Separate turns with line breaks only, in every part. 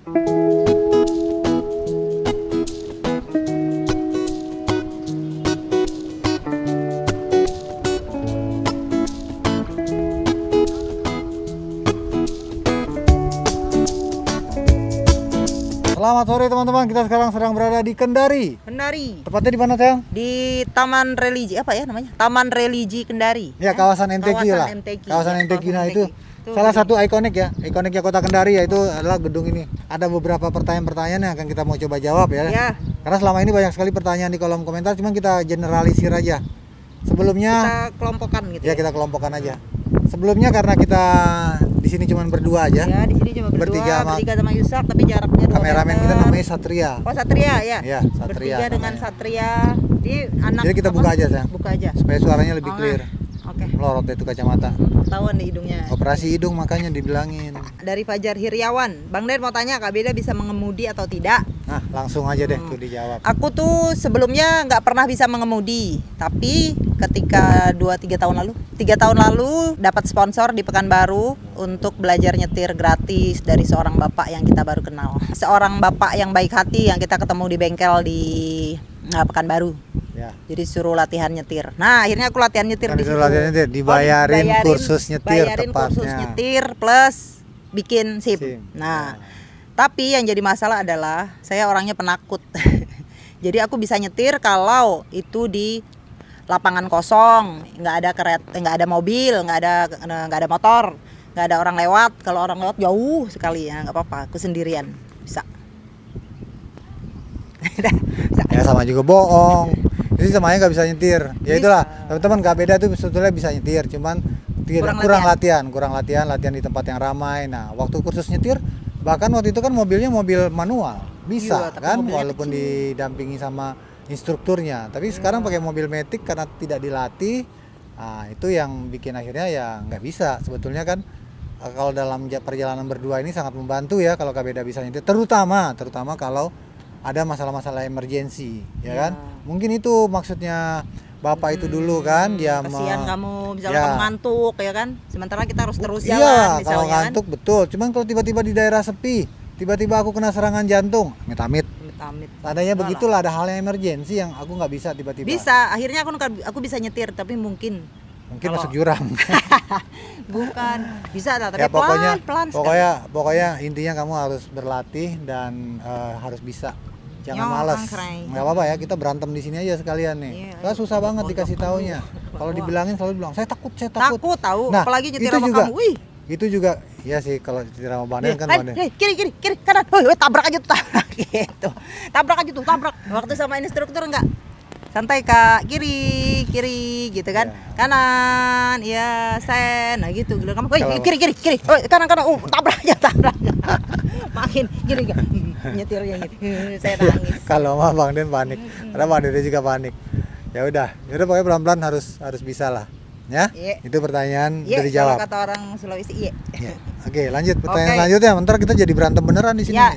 Selamat sore teman-teman, kita sekarang sedang berada di Kendari.
Kendari.
Tepatnya di mana, sayang?
Di Taman Religi, apa ya namanya? Taman Religi Kendari.
Ya, kawasan MTQ lah. Kawasan MTQ. Nah, itu salah satu ikonik ya, ikoniknya Kota Kendari, yaitu adalah gedung ini. Ada beberapa pertanyaan-pertanyaan yang akan kita mau coba jawab ya.
Ya.
Karena selama ini banyak sekali pertanyaan di kolom komentar, cuman kita generalisir aja. Sebelumnya
kita kelompokan gitu.
ya kita kelompokkan aja. Sebelumnya karena kita di sini cuma berdua aja.
Ya, di sini cuma bertiga sama Yusak, tapi jaraknya 2
Kameramen
meter.
kita namanya Satria.
Oh, Satria ya.
Ya, Satria.
Bertiga dengan
namanya.
Satria.
Jadi kita buka aja, sayang.
Buka aja.
Supaya suaranya lebih
Oh,
clear.
Oke.
Melorot itu kacamata.
Ketahuan di hidungnya.
Operasi hidung makanya dibilangin.
Dari Fajar Hiryawan, Bang Den mau tanya Kak Beda bisa mengemudi atau tidak?
Nah, langsung aja deh tuh dijawab.
Aku tuh sebelumnya nggak pernah bisa mengemudi, tapi ketika 3 tahun lalu dapat sponsor di Pekanbaru untuk belajar nyetir gratis dari seorang bapak yang kita baru kenal. Seorang bapak yang baik hati yang kita ketemu di bengkel di Pekanbaru.
Ya.
Jadi suruh latihan nyetir. Nah, akhirnya aku latihan nyetir di situ.
Latihan nyetir, dibayarin kursus nyetir
bayarin
tepatnya.
kursus nyetir plus bikin SIM.
SIM.
Nah, tapi yang jadi masalah adalah saya orangnya penakut. Jadi aku bisa nyetir kalau itu di lapangan kosong, nggak ada nggak ada mobil, nggak ada motor, nggak ada orang lewat. Kalau orang lewat jauh sekali ya nggak apa-apa, aku sendirian bisa.
Ya sama juga bohong. Jadi semuanya nggak bisa nyetir. Ya itulah teman-teman, nggak beda tuh sebetulnya bisa nyetir, cuman kurang latihan di tempat yang ramai. Nah, waktu kursus nyetir bahkan waktu itu kan mobilnya mobil manual bisa
iya,
kan walaupun didampingi sama instrukturnya, tapi sekarang pakai mobil matic karena tidak dilatih. Nah, itu yang bikin akhirnya ya nggak bisa. Sebetulnya kan kalau dalam perjalanan berdua ini sangat membantu ya kalau Kabeda bisa nyetir, terutama kalau ada masalah-masalah emergensi ya kan. Mungkin itu maksudnya Bapak itu dulu kan, dia
kasihan kamu misalnya kamu ngantuk ya kan, sementara kita harus terus jalan
iya,
misalnya
kalau ngantuk
kan?
Betul, cuman kalau tiba-tiba di daerah sepi, tiba-tiba aku kena serangan jantung, amit-amit. Adanya begitulah, ada hal yang emergensi yang aku nggak bisa tiba-tiba.
Bisa, akhirnya aku bisa nyetir, tapi mungkin
masuk jurang.
Bukan, bisa lah, tapi
ya,
pelan
pokoknya intinya kamu harus berlatih dan harus bisa. Jangan malas, nggak apa-apa ya, kita berantem di sini aja sekalian nih. Soalnya susah banget dikasih taunya. Kalau dibilangin selalu bilang, saya takut.
Takut tahu,
nah,
apalagi nyetir sama kamu. Wih.
Itu juga, ya sih kalau nyetir sama Bang Den kan Bang Den.
Kiri, kanan. Woi, tabrak aja tuh, gitu. Tabrak. Waktu sama instruktur enggak. Santai Kak, kiri gitu kan. Kanan, ya sen, nah gitu. Kamu, kiri. Oh, kanan. Tabrak aja. Makin gini enggak. Nyetirnya gitu. Saya nangis.
Kalau mah Bang Den panik. Karena Bang Den juga panik. Ya udah pokoknya pelan-pelan harus bisa lah. Ya? Itu pertanyaan udah dijawab.
Kalau kata orang Sulawesi,
Oke, lanjut pertanyaan selanjutnya. Bentar kita jadi berantem beneran di sini.
Ya.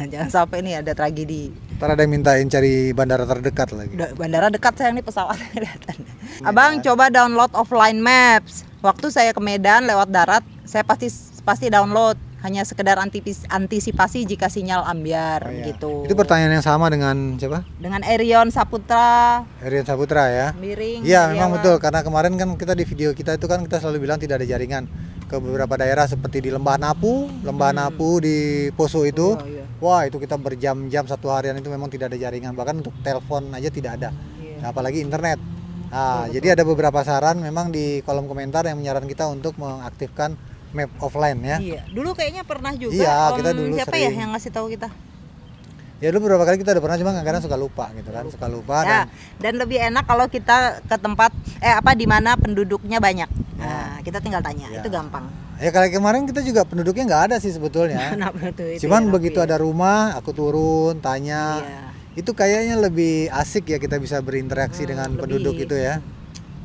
Jangan sampai ini ada tragedi.
Ntar ada yang mintain cari bandara terdekat lagi.
Bandara dekat sayang, nih pesawat kelihatan. Abang coba download offline maps. Waktu saya ke Medan lewat darat, saya pasti download. Hanya sekedar antisipasi jika sinyal ambyar gitu.
Itu pertanyaan yang sama dengan siapa?
Dengan Erion Saputra.
Ya.
Miring.
Iya, memang betul, karena kemarin kan kita di video kita itu kan kita selalu bilang tidak ada jaringan ke beberapa daerah seperti di Lembah Napu di Poso itu. Wah, itu kita berjam-jam satu harian itu memang tidak ada jaringan, bahkan untuk telepon aja tidak ada. Nah, apalagi internet. Nah, jadi ada beberapa saran memang di kolom komentar yang menyarankan kita untuk mengaktifkan map offline ya.
Iya, dulu kayaknya pernah juga.
Iya, kita dulu
siapa
sering.
Ya yang ngasih tahu kita?
Ya dulu beberapa kali kita udah pernah, cuma kadang suka lupa gitu kan,
ya, dan lebih enak kalau kita ke tempat di mana penduduknya banyak. Nah, kita tinggal tanya, itu gampang.
Ya kali kemarin kita juga penduduknya nggak ada sih sebetulnya. Cuman begitu ada rumah, aku turun tanya. Itu kayaknya lebih asik ya, kita bisa berinteraksi dengan penduduk itu ya.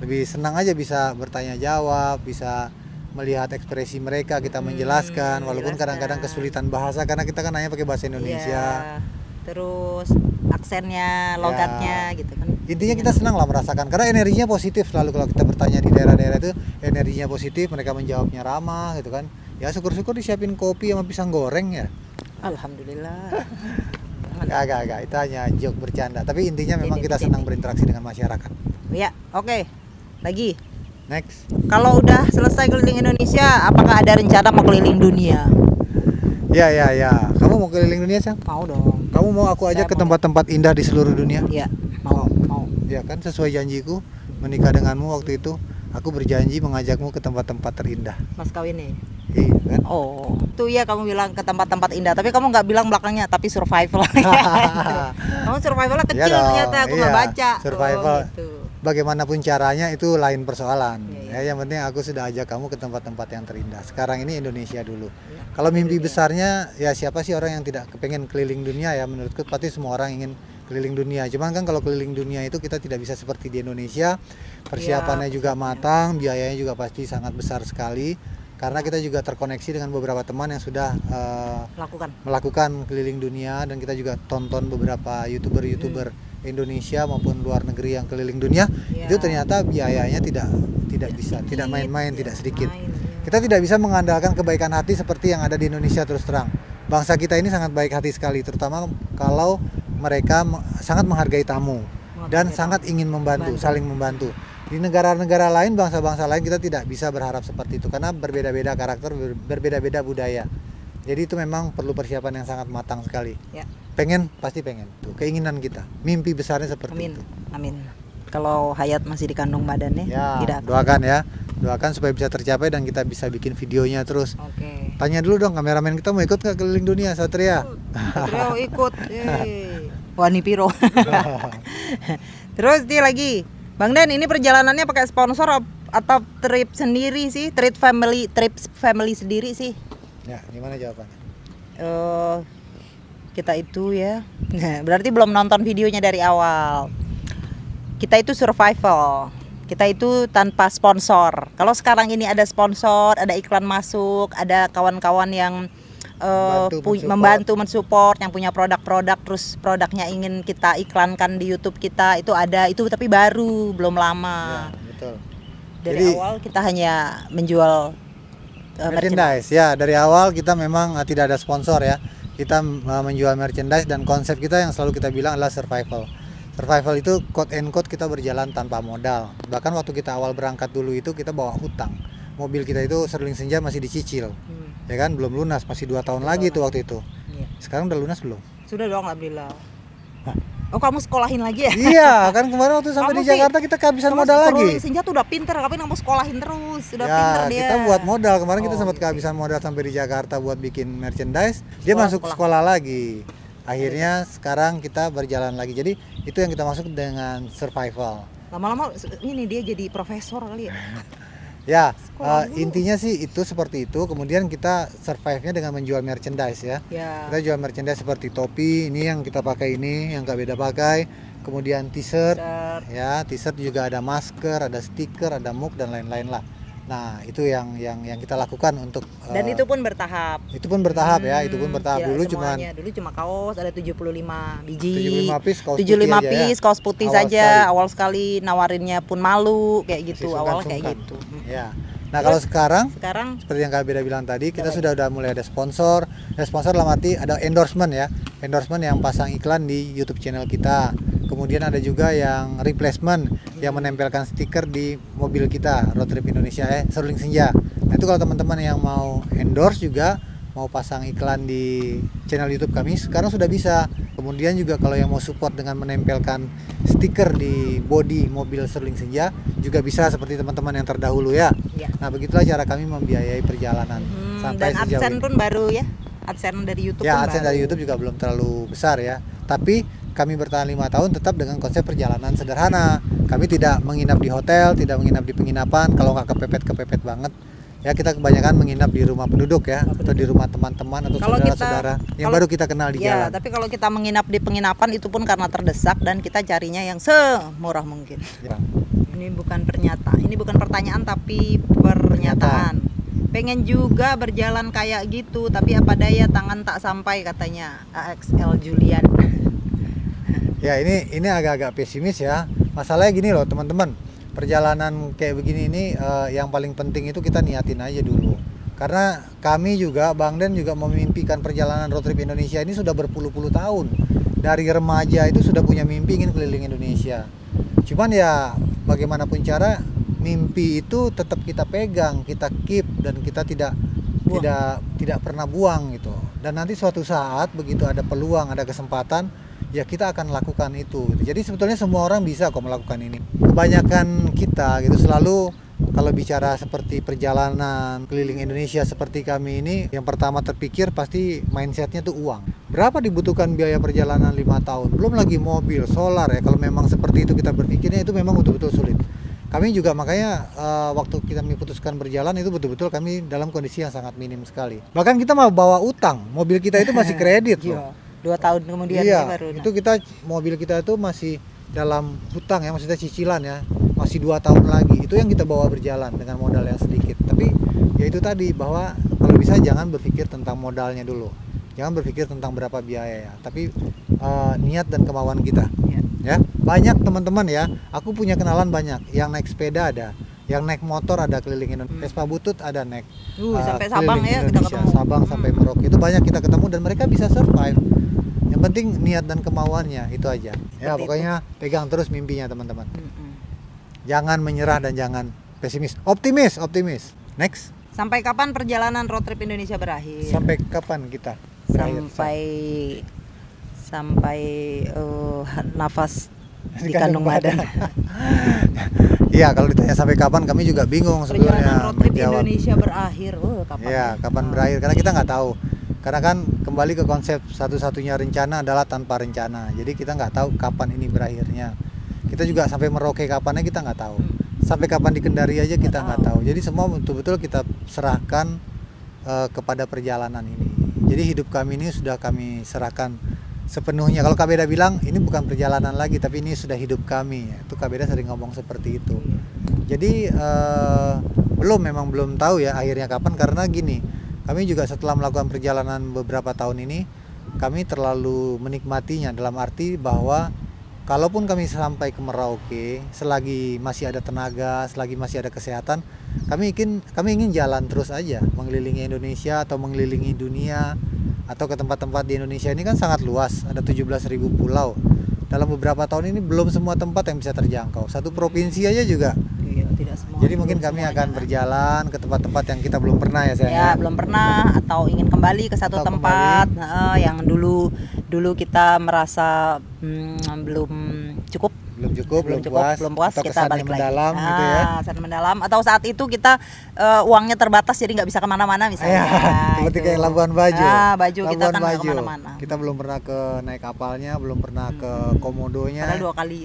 Lebih senang aja bisa bertanya jawab, bisa melihat ekspresi mereka, kita menjelaskan walaupun kadang-kadang kesulitan bahasa karena kita kan hanya pakai bahasa Indonesia.
Terus aksennya, logatnya gitu kan.
Intinya kita senang lah merasakan karena energinya positif selalu kalau kita bertanya di daerah-daerah itu, energinya positif, mereka menjawabnya ramah gitu kan. Ya syukur-syukur disiapin kopi sama pisang goreng ya.
Alhamdulillah.
Agak, itu hanya joke bercanda. Tapi intinya memang kita senang berinteraksi dengan masyarakat.
Ya, oke. Lagi.
Next.
Kalau udah selesai keliling Indonesia, apakah ada rencana mau keliling dunia?
Ya. Kamu mau keliling dunia, Sang?
Mau dong.
Kamu mau aku ajak ke tempat-tempat indah di seluruh dunia?
Iya, mau.
Ya kan, sesuai janjiku menikah denganmu waktu itu. Aku berjanji mengajakmu ke tempat-tempat terindah.
Mas kawin nih.
Iya kan?
Oh, tuh ya kamu bilang ke tempat-tempat indah, tapi kamu nggak bilang belakangnya, tapi survival. Kamu survivalnya kecil
Iya dong,
ternyata, aku nggak baca.
Survival.
Gitu.
Bagaimanapun caranya itu lain persoalan.
Iya.
Ya, yang penting aku sudah ajak kamu ke tempat-tempat yang terindah. Sekarang ini Indonesia dulu.
Iya.
Kalau mimpi besarnya, ya siapa sih orang yang tidak kepengen keliling dunia ya? Menurutku pasti semua orang ingin keliling dunia. Cuman kan kalau keliling dunia itu kita tidak bisa seperti di Indonesia. Persiapannya juga matang, biayanya juga pasti sangat besar sekali. Karena kita juga terkoneksi dengan beberapa teman yang sudah melakukan keliling dunia, dan kita juga tonton beberapa youtuber Indonesia maupun luar negeri yang keliling dunia. Itu ternyata biayanya tidak bisa, tidak main-main, tidak sedikit. Kita tidak bisa mengandalkan kebaikan hati seperti yang ada di Indonesia. Terus terang, bangsa kita ini sangat baik hati sekali, terutama kalau mereka sangat menghargai tamu dan sangat ingin membantu, saling membantu. Di negara-negara lain, bangsa-bangsa lain, kita tidak bisa berharap seperti itu karena berbeda-beda karakter, berbeda-beda budaya. Jadi itu memang perlu persiapan yang sangat matang sekali. Ya. Pasti pengen. Tuh, keinginan kita, mimpi besarnya seperti itu.
Amin. Kalau hayat masih dikandung badannya, tidak.
Doakan supaya bisa tercapai dan kita bisa bikin videonya terus.
Oke.
Tanya dulu dong, kameramen kita mau ikut nggak keliling dunia, Satria?
Satria ikut. Wani Piro. Terus dia lagi. Bang Den, ini perjalanannya pakai sponsor atau trip sendiri sih? Trip family sendiri sih?
Ya, gimana jawabannya?
Kita itu ya, berarti belum nonton videonya dari awal. Kita itu survival. Kita itu tanpa sponsor. Kalau sekarang ini ada sponsor, ada iklan masuk, ada kawan-kawan yang membantu mensupport, yang punya produk-produk, terus produknya ingin kita iklankan di YouTube kita, itu ada, itu tapi baru, belum lama.
Ya, betul.
Dari awal kita hanya menjual
merchandise. Ya, dari awal kita memang tidak ada sponsor ya. Kita menjual merchandise dan konsep kita yang selalu kita bilang adalah survival. Survival itu quote and quote kita berjalan tanpa modal. Bahkan waktu kita awal berangkat dulu itu kita bawa hutang. Mobil kita itu Sterling Senja masih dicicil. Ya kan, belum lunas, masih 2 tahun lagi itu waktu itu. Iya. Sekarang udah lunas belum?
Sudah dong, alhamdulillah. Oh, kamu sekolahin lagi ya?
Iya, kan kemarin waktu sampai di Jakarta kita kehabisan modal lagi.
Sterling Senja tuh udah pinter, tapi kamu sekolahin terus, sudah pinter dia.
Kita buat modal, kemarin kita sempat kehabisan modal sampai di Jakarta buat bikin merchandise. Dia masuk sekolah lagi. Akhirnya sekarang kita berjalan lagi. Jadi itu yang kita masuk dengan survival.
Lama-lama ini dia jadi profesor kali ya?
Ya, intinya sih itu seperti itu. Kemudian kita survive-nya dengan menjual merchandise ya. Kita jual merchandise seperti topi, ini yang kita pakai ini, yang gak beda pakai. Kemudian t-shirt, ya t-shirt juga ada masker, ada stiker, ada mug dan lain-lain lah. Nah itu yang kita lakukan untuk
dan itu pun bertahap.
Itu pun bertahap ya, itu pun bertahap.
Dulu cuma kaos ada 75 biji.
75 piece kaos
75
putih
piece kaos putih saja. Awal sekali nawarinnya pun malu kayak gitu, awal kayak gitu.
Ya. Nah, kalau sekarang seperti yang Kak Beda bilang tadi, kita sudah mulai ada sponsor. Ada sponsor dalam arti ada endorsement ya. Endorsement yang pasang iklan di YouTube channel kita. Kemudian ada juga yang replacement yang menempelkan stiker di mobil kita, Road Trip Indonesia Sterling Senja. Nah, itu kalau teman-teman yang mau endorse juga, mau pasang iklan di channel YouTube kami, sekarang sudah bisa. Kemudian juga kalau yang mau support dengan menempelkan stiker di bodi mobil Sterling Senja juga bisa, seperti teman-teman yang terdahulu ya. Nah, begitulah cara kami membiayai perjalanan sampai
dan
sejauh
AdSense
ini.
Pun baru ya. AdSense dari YouTube
ya, AdSense dari YouTube juga belum terlalu besar ya. Tapi kami bertahan 5 tahun tetap dengan konsep perjalanan sederhana. Kami tidak menginap di hotel, tidak menginap di penginapan. Kalau nggak kepepet banget, ya kita kebanyakan menginap di rumah penduduk ya, atau di rumah teman-teman atau saudara-saudara yang baru kita kenal di jalan.
Tapi kalau kita menginap di penginapan itu pun karena terdesak dan kita carinya yang semurah mungkin. Ya. Ini bukan pertanyaan tapi pernyataan. Pengen juga berjalan kayak gitu, tapi apa daya tangan tak sampai, katanya AXL Julian.
Ya, ini agak-agak pesimis ya. Masalahnya gini loh teman-teman, perjalanan kayak begini ini yang paling penting itu kita niatin aja dulu. Karena kami juga, Bang Den juga memimpikan perjalanan road trip Indonesia ini sudah berpuluh-puluh tahun. Dari remaja itu sudah punya mimpi ingin keliling Indonesia. Cuman ya bagaimanapun cara, mimpi itu tetap kita pegang, kita keep, dan kita tidak pernah buang gitu. Dan nanti suatu saat begitu ada peluang, ada kesempatan, ya kita akan lakukan itu gitu. Jadi sebetulnya semua orang bisa kok melakukan ini. Kebanyakan kita gitu selalu kalau bicara seperti perjalanan keliling Indonesia seperti kami ini, yang pertama terpikir pasti mindsetnya tuh uang. Berapa dibutuhkan biaya perjalanan 5 tahun? Belum lagi mobil, solar ya. Kalau memang seperti itu kita berpikirnya, itu memang betul-betul sulit. Kami juga makanya waktu kita memutuskan berjalan itu betul-betul kami dalam kondisi yang sangat minim sekali. Bahkan kita mau bawa utang, mobil kita itu masih kredit loh.
2 tahun kemudian
Iya,
baru.
itu mobil kita itu masih dalam hutang ya, maksudnya cicilan ya, masih 2 tahun lagi. Itu yang kita bawa berjalan dengan modal yang sedikit. Tapi ya itu tadi, bahwa kalau bisa jangan berpikir tentang modalnya dulu, jangan berpikir tentang berapa biaya ya, tapi niat dan kemauan kita. Ya, banyak teman-teman ya, aku punya kenalan banyak yang naik sepeda ada, yang naik motor ada keliling Indonesia, Vespa butut ada naik
sampai Sabang ya kita ketemu.
Sabang sampai Merauke itu banyak kita ketemu dan mereka bisa survive. Yang penting niat dan kemauannya, itu aja. Ya, pokoknya pegang terus mimpinya teman-teman. Jangan menyerah dan jangan pesimis. Optimis. Next.
Sampai kapan perjalanan road trip Indonesia berakhir?
Sampai kapan kita berakhir?
Sampai nafas di kandung badan.
Iya, kalau ditanya sampai kapan, kami juga bingung sebenarnya.
Perjalanan road trip Indonesia berakhir. Kapan?
Iya, kapan berakhir? Karena kita nggak tahu. Karena kan kembali ke konsep satu-satunya rencana adalah tanpa rencana. Jadi kita nggak tahu kapan ini berakhirnya. Kita juga sampai Merauke kapannya kita nggak tahu. Sampai kapan di Kendari aja kita nggak tahu. Jadi semua betul-betul kita serahkan kepada perjalanan ini. Jadi hidup kami ini sudah kami serahkan sepenuhnya. Kalau Kak Beda bilang ini bukan perjalanan lagi, tapi ini sudah hidup kami. Itu Kak Beda sering ngomong seperti itu. Jadi memang belum tahu ya akhirnya kapan, karena gini, kami juga setelah melakukan perjalanan beberapa tahun ini, kami terlalu menikmatinya, dalam arti bahwa kalaupun kami sampai ke Merauke, selagi masih ada tenaga, selagi masih ada kesehatan, kami ingin jalan terus aja, mengelilingi Indonesia atau mengelilingi dunia, atau ke tempat-tempat di Indonesia ini kan sangat luas, ada 17.000 pulau. Dalam beberapa tahun ini belum semua tempat yang bisa terjangkau. Satu provinsi aja juga.
Iya, tidak semua.
Jadi mungkin kami akan berjalan ke tempat-tempat yang kita belum pernah ya, sayang.
Ya, belum pernah, atau ingin kembali ke satu tempat yang dulu kita merasa belum cukup,
belum puas, atau
kita balik
mendalam,
lagi.
gitu ya.
Kesan mendalam, atau saat itu kita uangnya terbatas jadi nggak bisa kemana-mana misalnya.
Seperti kayak Labuan Bajo.
Kita kan nggak kemana-mana.
Kita belum pernah naik kapalnya, belum pernah ke Komodonya.
Padahal 2 kali.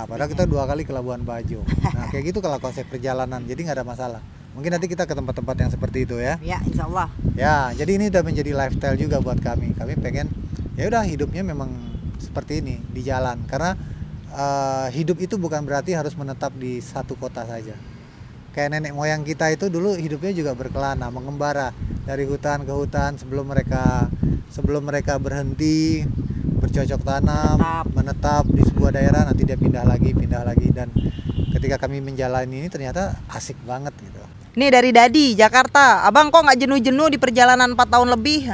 Padahal kita 2 kali ke Labuan Bajo. Nah, kayak gitu kalau konsep perjalanan, jadi nggak ada masalah. Mungkin nanti kita ke tempat-tempat yang seperti itu ya.
Ya, insya Allah.
Ya, jadi ini udah menjadi lifestyle juga buat kami. Kami pengen ya udah hidupnya memang seperti ini di jalan, karena hidup itu bukan berarti harus menetap di satu kota saja. Kayak nenek moyang kita itu dulu hidupnya juga berkelana, mengembara dari hutan ke hutan sebelum mereka berhenti bercocok tanam, menetap di sebuah daerah, nanti dia pindah lagi, dan ketika kami menjalani ini ternyata asik banget gitu.
Ini dari Dadi, Jakarta. Abang kok nggak jenuh-jenuh di perjalanan 4 tahun lebih?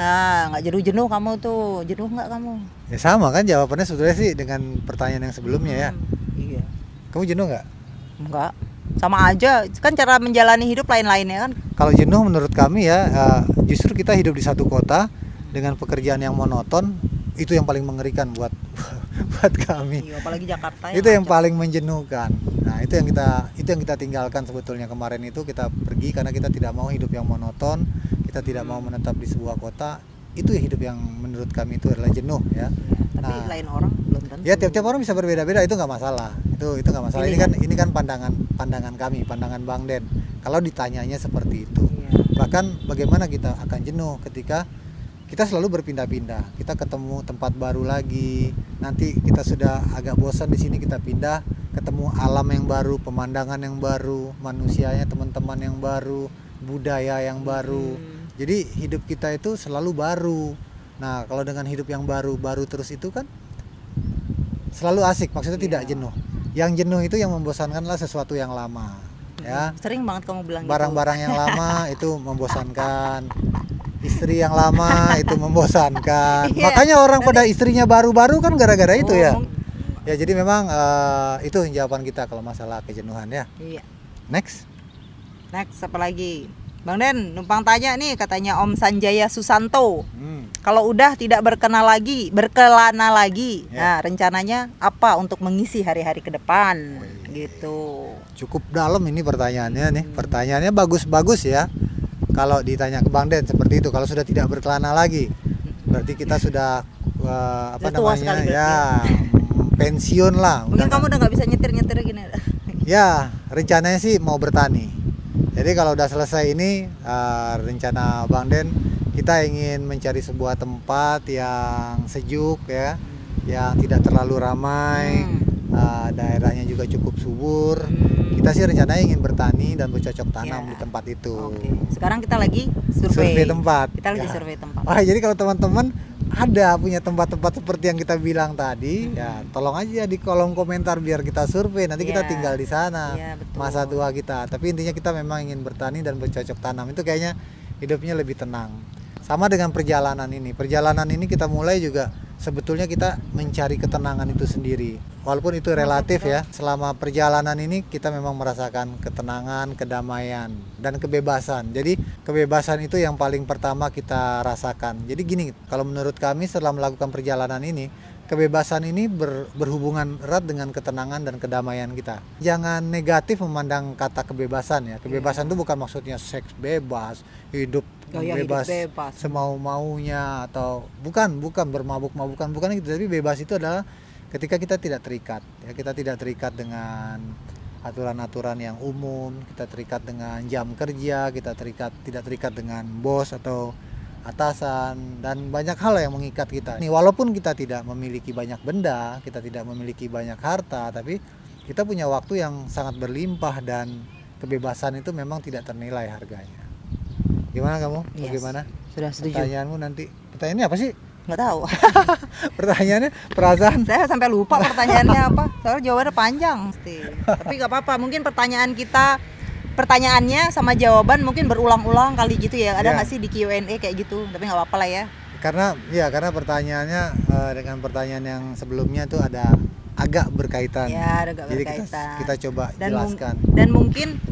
Nggak jenuh-jenuh kamu tuh. Jenuh nggak kamu?
Ya sama kan jawabannya sebetulnya sih dengan pertanyaan yang sebelumnya ya.
Iya.
Kamu jenuh nggak?
Enggak. Sama aja. Kan cara menjalani hidup lain-lainnya kan.
Kalau jenuh menurut kami ya, justru kita hidup di satu kota dengan pekerjaan yang monoton, itu yang paling mengerikan buat kami.
Iya, apalagi Jakarta.
Itu yang paling menjenuhkan. Nah, itu yang kita tinggalkan sebetulnya kemarin itu, kita pergi karena kita tidak mau hidup yang monoton, kita tidak mau menetap di sebuah kota. Itu hidup yang menurut kami itu adalah jenuh ya.
Tapi lain orang belum tentu.
Ya tiap-tiap orang bisa berbeda-beda, itu nggak masalah. Itu nggak masalah. Ini kan pandangan kami, pandangan Bang Den. Kalau ditanyanya seperti itu. Bahkan bagaimana kita akan jenuh ketika kita selalu berpindah-pindah, kita ketemu tempat baru lagi, nanti kita sudah agak bosan di sini, kita pindah, ketemu alam yang baru, pemandangan yang baru, manusianya, teman-teman yang baru, budaya yang baru. Jadi hidup kita itu selalu baru. Nah, kalau dengan hidup yang baru terus itu kan selalu asik, maksudnya tidak jenuh. Yang jenuh itu yang membosankan adalah sesuatu yang lama. ya.
Sering banget kamu bilang gitu.
Barang-barang yang lama itu membosankan. Istri yang lama itu membosankan.
Iya.
Makanya orang pada istrinya baru-baru kan gara-gara itu ya.
Oh,
Ya jadi memang itu jawaban kita kalau masalah kejenuhan ya.
iya.
Next.
Next apa lagi? Bang Den, numpang tanya nih, katanya Om Sanjaya Susanto. Kalau udah tidak berkelana lagi,
Ya.
nah rencananya apa untuk mengisi hari-hari ke depan? Gitu.
Cukup dalam ini pertanyaannya nih. Pertanyaannya bagus-bagus ya. Kalau ditanya ke Bang Den seperti itu, kalau sudah tidak berkelana lagi, berarti kita sudah apa
Sudah tua
namanya
sekali berarti.
ya, pensiun lah.
Mungkin
Udah
kamu udah nggak bisa nyetir gini.
ya, rencananya sih mau bertani. Jadi kalau udah selesai ini rencana Bang Den, kita ingin mencari sebuah tempat yang sejuk ya, yang tidak terlalu ramai, daerahnya juga cukup subur. Kita sih rencananya ingin bertani dan bercocok tanam
Ya.
di tempat itu.
Oke. Sekarang kita lagi survei.
tempat.
Kita lagi
Ya.
survei tempat.
Wah, jadi kalau teman-teman ada punya tempat-tempat seperti yang kita bilang tadi, ya tolong aja di kolom komentar biar kita survei. Nanti kita
Iya.
tinggal di sana
Iya, betul.
masa tua kita. Tapi intinya kita memang ingin bertani dan bercocok tanam. Itu kayaknya hidupnya lebih tenang. Sama dengan perjalanan ini. Perjalanan ini kita mulai juga sebetulnya kita mencari ketenangan itu sendiri. Walaupun itu relatif ya. Selama perjalanan ini kita memang merasakan ketenangan, kedamaian, dan kebebasan. Jadi kebebasan itu yang paling pertama kita rasakan. Jadi gini, kalau menurut kami setelah melakukan perjalanan ini, kebebasan ini berhubungan erat dengan ketenangan dan kedamaian kita. Jangan negatif memandang kata kebebasan ya. Kebebasan itu bukan maksudnya seks bebas, hidup
Gaya
bebas,
hidup bebas.
semau-maunya, atau bukan bermabuk-mabukan, bukan itu. Tapi bebas itu adalah ketika kita tidak terikat ya, kita tidak terikat dengan aturan-aturan yang umum, kita terikat dengan jam kerja, kita tidak terikat dengan bos atau atasan, dan banyak hal yang mengikat kita. Nih, walaupun kita tidak memiliki banyak benda, kita tidak memiliki banyak harta, tapi kita punya waktu yang sangat berlimpah dan kebebasan itu memang tidak ternilai harganya. Gimana kamu?
Yes.
Bagaimana?
Sudah setuju.
Pertanyaanmu nanti. Pertanyaannya apa sih?
Nggak tahu.
Pertanyaannya perasaan.
Saya sampai lupa pertanyaannya apa. Soalnya jawabannya panjang mesti. Tapi nggak apa-apa. Mungkin pertanyaannya sama jawaban mungkin berulang-ulang kali gitu ya. Ada
Ya.
nggak sih di Q&A kayak gitu? Tapi nggak apa-apa lah ya.
Karena pertanyaannya dengan pertanyaan yang sebelumnya itu ada agak berkaitan.
Ya, ada nggak
Jadi
berkaitan.
kita coba jelaskan.
Dan mungkin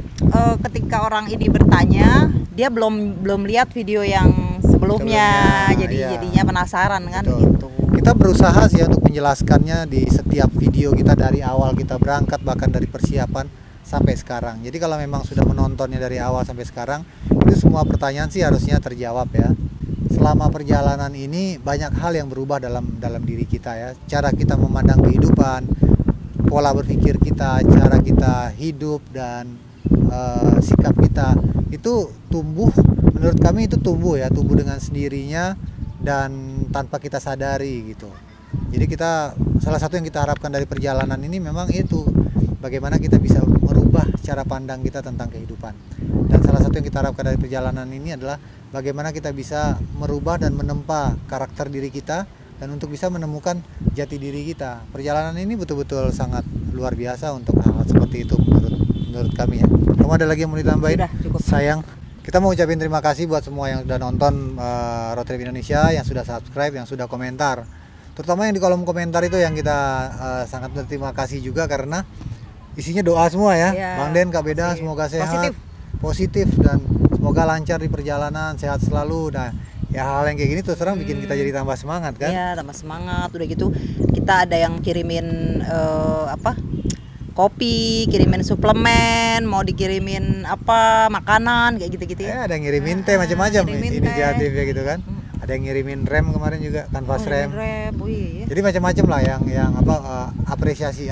ketika orang ini bertanya, dia belum lihat video yang sebelumnya. Jadi
iya.
jadinya penasaran kan
Betul.
gitu.
Kita berusaha sih untuk menjelaskannya di setiap video kita dari awal kita berangkat, bahkan dari persiapan sampai sekarang. Jadi kalau memang sudah menontonnya dari awal sampai sekarang, itu semua pertanyaan sih harusnya terjawab ya. Selama perjalanan ini banyak hal yang berubah dalam diri kita ya. Cara kita memandang kehidupan, pola berpikir kita, cara kita hidup, dan sikap kita itu tumbuh. Menurut kami itu tumbuh dengan sendirinya dan tanpa kita sadari gitu. Jadi salah satu yang kita harapkan dari perjalanan ini memang itu, bagaimana kita bisa merubah cara pandang kita tentang kehidupan. Dan salah satu yang kita harapkan dari perjalanan ini adalah bagaimana kita bisa merubah dan menempa karakter diri kita, dan untuk bisa menemukan jati diri kita. Perjalanan ini betul-betul sangat luar biasa untuk hal seperti itu menurut kami ya. Kamu ada lagi yang mau ditambahin?
Sudah, cukup.
Sayang. Kita mau ucapin terima kasih buat semua yang sudah nonton Road Trip Indonesia, yang sudah subscribe, yang sudah komentar. Terutama yang di kolom komentar itu yang kita sangat berterima kasih juga, karena isinya doa semua ya.
Ya,
Bang Den, Kak Beda,
positif.
semoga sehat, positif, dan semoga lancar di perjalanan, sehat selalu. Nah, ya hal yang kayak gini terus terang bikin kita jadi tambah semangat kan?
Ya, tambah semangat. Udah gitu kita ada yang kirimin kopi, kirimin suplemen, mau dikirimin makanan kayak gitu-gitu ya.
Ada yang ngirimin teh macam-macam
ngirimin teh.
inisiatif ya gitu kan. Ada yang ngirimin rem kemarin juga, kanvas rem.
Oh, iya.
Jadi macam-macam lah yang apresiasi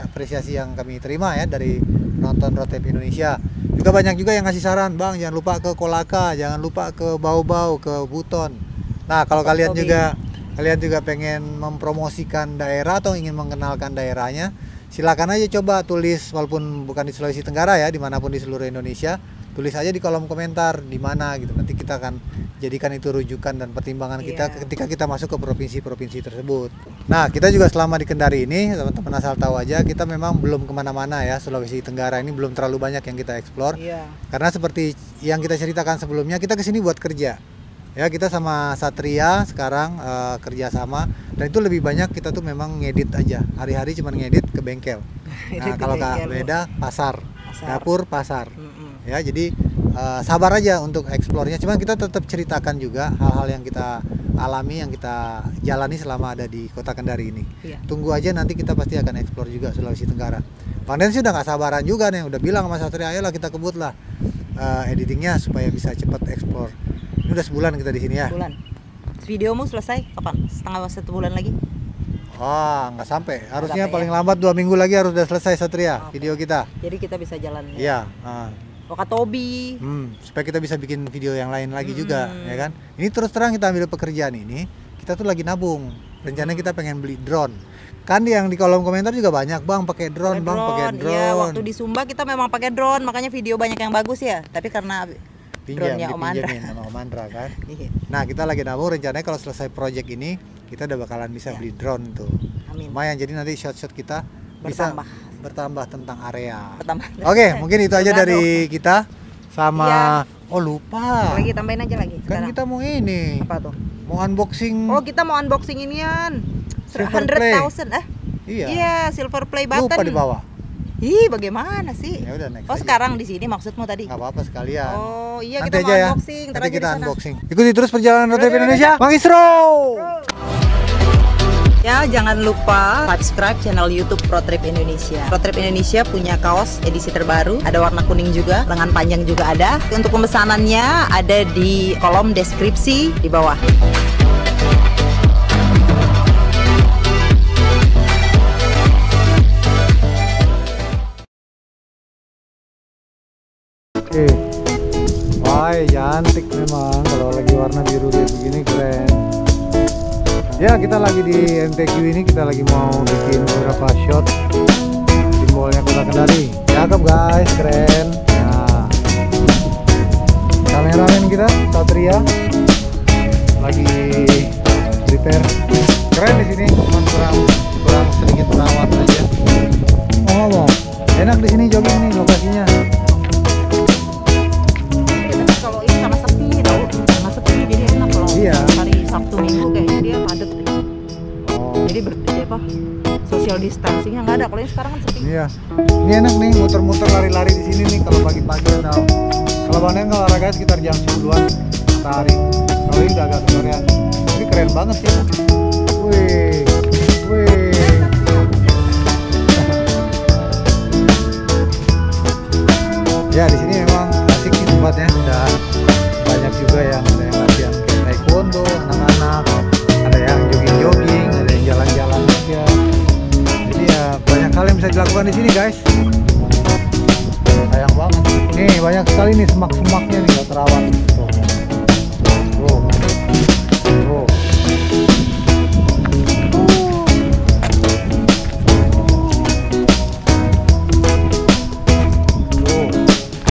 yang kami terima ya dari nonton Road Trip Indonesia. Juga banyak juga yang ngasih saran, Bang, jangan lupa ke Kolaka, jangan lupa ke Bau-Bau, ke Buton. Nah, kalau kalian juga pengen mempromosikan daerah atau ingin mengenalkan daerahnya, silakan aja coba tulis, walaupun bukan di Sulawesi Tenggara ya, dimanapun di seluruh Indonesia, tulis aja di kolom komentar di mana gitu. Nanti kita akan jadikan itu rujukan dan pertimbangan kita ketika kita masuk ke provinsi-provinsi tersebut. Nah, kita juga selama di Kendari ini, teman-teman asal tahu aja, kita memang belum kemana-mana ya. Sulawesi Tenggara ini belum terlalu banyak yang kita eksplor. Karena seperti yang kita ceritakan sebelumnya, kita kesini buat kerja. Ya, kita sama Satria sekarang kerja sama, dan itu lebih banyak kita tuh memang ngedit aja. Hari-hari cuma ngedit ke bengkel. Nah, kalau Kak Beda pasar, dapur pasar. Ya, jadi sabar aja untuk eksplornya. Cuman kita tetap ceritakan juga hal-hal yang kita alami, yang kita jalani selama ada di Kota Kendari ini. Tunggu aja, nanti kita pasti akan eksplor juga Sulawesi Tenggara. Bang Den sih udah nggak sabaran juga nih, udah bilang sama Satria, ayolah kita kebut lah editingnya supaya bisa cepat eksplor. Ini udah sebulan kita di sini ya.
Sebulan. Videomu selesai kapan? Satu bulan lagi?
Nggak sampai. Harusnya paling lambat 2 minggu lagi harus udah selesai Satria video kita.
Jadi kita bisa jalan.
Iya.
Wakatobi.
Supaya kita bisa bikin video yang lain lagi juga, ya kan? Ini terus terang kita ambil pekerjaan ini, kita tuh lagi nabung. Rencananya kita pengen beli drone. Kan yang di kolom komentar juga banyak, Bang, pakai drone, Bang, pakai drone.
Iya, waktu di Sumba kita memang pakai drone, makanya video banyak yang bagus ya. Tapi karena drone-nya Om Andra
sama Om Andra kan. Nah, kita lagi nabung, rencananya kalau selesai project ini, kita udah bakalan bisa beli drone tuh.
Amin.
Lumayan, jadi nanti shot-shot kita bisa bertambah tentang area. Oke, mungkin itu aja dari kita sama oh lupa.
Lagi tambahin aja lagi.
Kan sekarang kita mau ini.
Apa tuh?
Mau unboxing.
Oh, kita mau unboxing inian. 100,000 Iya, silver play button.
Lupa dibawa.
Ih, bagaimana sih?
Ya udah, next
aja. Sekarang di sini maksudmu tadi?
Gak apa-apa sekalian.
Oh, iya,
nanti
kita mau unboxing.
Nanti kita unboxing. Ikuti terus perjalanan Road Trip Indonesia. Bang Isro.
Ya, jangan lupa subscribe channel YouTube Road Trip Indonesia. Road Trip Indonesia punya kaos edisi terbaru, ada warna kuning juga, lengan panjang juga ada. Untuk pemesanannya ada di kolom deskripsi di bawah.
Wah, cantik memang kalau lagi warna biru kayak begini, keren. Ya, kita lagi di MTQ ini, kita lagi mau bikin beberapa shot simbolnya Kota Kendari. Cakep guys, keren. Nah, kameramen kita Satria lagi prepare. Keren di sini, cuman kurang sedikit perawat aja. Ngomong, enak di sini jogging nih lokasinya.
Kalau ini karena sepi jadi enak kalau hari Sabtu Minggu kayaknya dia padat. Jadi social distancingnya nggak ada. Kalau ini sekarang kan sepi.
Iya, ini enak nih muter-muter lari-lari di sini nih kalau pagi-pagi atau kalau Bang Den olahraga sekitar jam 10-an matahari. Kalau ini udah agak sorean. Ini keren banget sih. Wih. Ya, di sini memang asik sih tempatnya. Udah banyak juga yang ada yang latihan taekwondo anak-anak, ada yang jogging-jogging, ada yang jalan-jalan aja. Jadi ya banyak hal yang bisa dilakukan di sini guys. Sayang banget. Nih banyak sekali nih semak-semaknya nih, gak terawat.